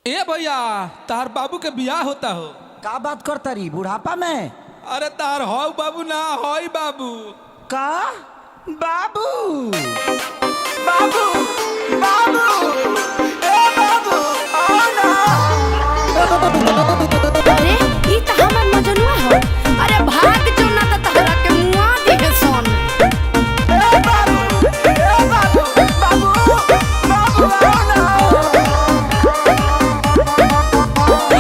ए भैया तार बाबू के बियाह होता हो। का बात करता रही बुढ़ापा में? अरे तार हो बाबू ना होई बाबू। का बाबू बाबू बाबू ए बाबू आओ ना। अरे ई त हमर मजनुआ हो। अरे भाग जो ना त तहरा के मुआ दिहे सन। ए बाबू बाबू बाबू आओ ना।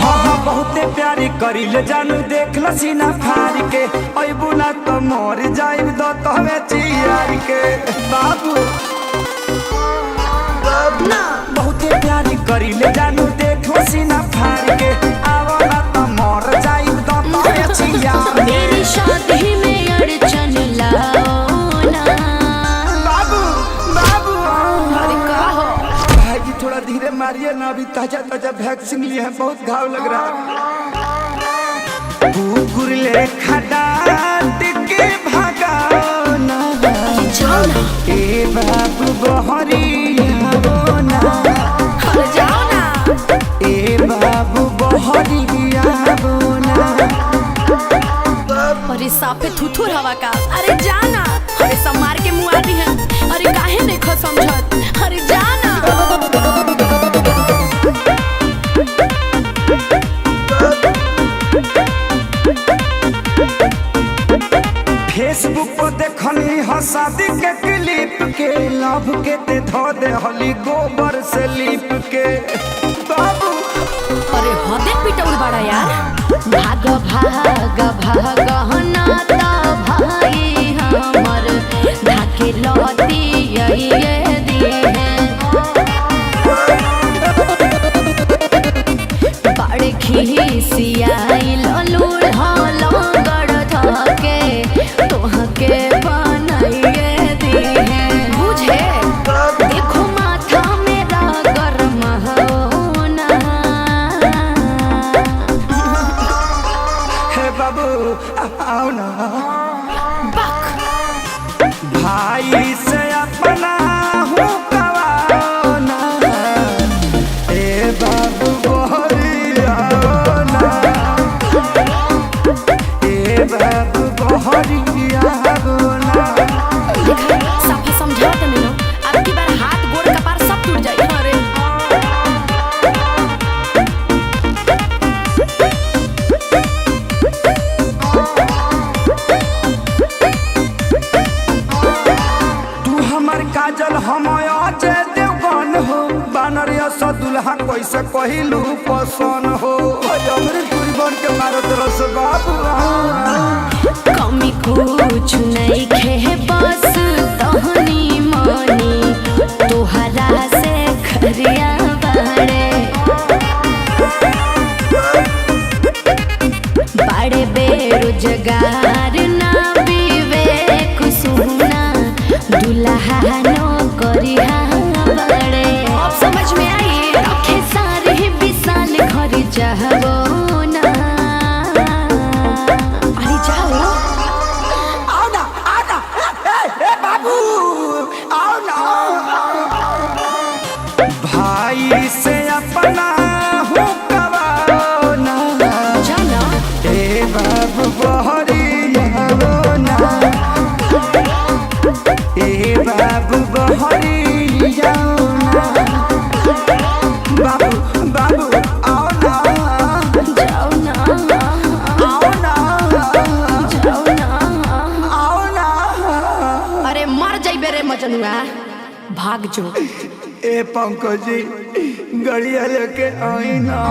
हाँ बहुते प्यारी करिले जानू देख ल सीना फाड़ के अइबू ना तो मर जाइब दो तहवे चियार के। बाबू ना बहुते प्यारी करिले जानू देख ल सीना फाड़ के आवो ना तो मर जाइब दो तहवे चियार के। मेरी शादी में अड़चन लाओ ना। बाबू बाबू अरे का हो? भाई जी थोड़ा धीरे मारिए ना, अभी ताजा ताजा वैक्सीन लिए हैं, बहुत घाव लग रहा है। कुकुर ले खडाट के भगाओ ना। जाओ ना। ए बाबू बहरिया वो ना। अरे जाओ ना। ए बाबू बहरिया वो ना। अरे साफे थुथुर हवा का। अरे जा ना। अरे सब मार के मुआ दी है। अरे काहे नहीं खो समझत? अरे जा ना। फेसबुक पर देखनी ह शादी के क्लिप के लव के ते धो दे हली गोबर से लिप के। बाबू अरे हदे पिटौल बड़ा यार। भाग भाग भाग ना ता भाई हमर ढाके लौटी ये दिए बड़े खिसियाई ललूर हलो गड़ धके तोहके बनाइए दिए बुझे। देखो माथा मेरा गरम होना। हे बाबू आओ ना। भाई से अपना हूँ कवाओ ना। ए बाबू बहरिया वो ना। ए बाबू बहरिया वो ना। साफा समझाओ तनी नो। अब की बार हाथ गोड़ कपार सब टूट जाई। अरे तू हमर काजल हम अजय देवगन हो। बानरिया सा दुल्हा कैसे कहिलू पसन हो। हमरे पूरी बन के मारत रस बाबू। कमी कुछ नहीं खे बस तहनी मनी तोहरा से खरिया बड़े बड़े बेरोजगार ना विवेक सुना दुल्हा नो करिया बड़े। अब समझ में आई रखे सारे विशाल घर जाओ ना। अरे जाओ। आओ ना ए बाबू आओ ना। भाई से अपना हूँ कवाओ ना। जाना। ए बाबू बहरिया वो ना। ए बाबू बहरिया वो ना। बाबू बाबू आओ ना। जाओ ना। आओ ना। जाओ ना। आओ ना। अरे मर जाइबे रे मजनुआ। भाग जो। ए पंकज जी गड़िया लेके आई ना।